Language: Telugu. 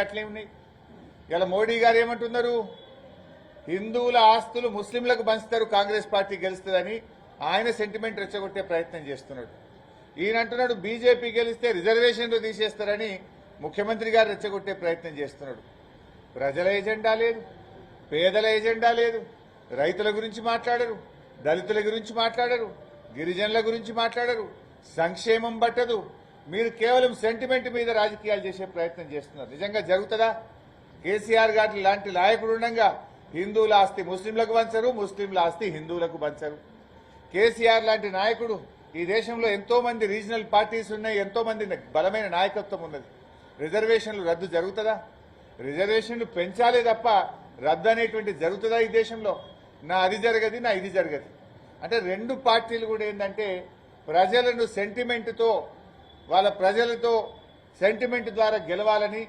అట్లే ఉన్నాయి. ఇలా మోడీ గారు ఏమంటున్నారు, హిందువుల ఆస్తులు ముస్లింలకు పంచుతారు కాంగ్రెస్ పార్టీ గెలుస్తుందని ఆయన సెంటిమెంట్ రెచ్చగొట్టే ప్రయత్నం చేస్తున్నాడు. ఈయన అంటున్నాడు బీజేపీ గెలిస్తే రిజర్వేషన్లు తీసేస్తారని ముఖ్యమంత్రి గారు రెచ్చగొట్టే ప్రయత్నం చేస్తున్నాడు. ప్రజల ఎజెండా లేదు, పేదల ఎజెండా లేదు, రైతుల గురించి మాట్లాడరు, దళితుల గురించి మాట్లాడరు, గిరిజనుల గురించి మాట్లాడరు, సంక్షేమం పట్టదు. మీరు కేవలం సెంటిమెంట్ మీద రాజకీయాలు చేసే ప్రయత్నం చేస్తున్నారు. నిజంగా జరుగుతుందా? కేసీఆర్ గారి లాంటి నాయకుడు ఉండగా హిందువుల ఆస్తి ముస్లింలకు పంచరు, ముస్లింల ఆస్తి హిందువులకు పంచరు. కేసీఆర్ లాంటి నాయకుడు ఈ దేశంలో ఎంతో మంది రీజనల్ పార్టీస్ ఉన్నాయి, ఎంతో మంది బలమైన నాయకత్వం ఉన్నది. రిజర్వేషన్లు రద్దు జరుగుతుందా? రిజర్వేషన్లు పెంచాలే తప్ప రద్దు అనేటువంటి జరుగుతుందా ఈ దేశంలో? నా అది జరగదు, నా ఇది జరగదు అంటే రెండు పార్టీలు కూడా ఏంటంటే ప్రజలను సెంటిమెంట్తో, వాళ్ళ ప్రజలతో సెంటిమెంట్ ద్వారా గెలవాలని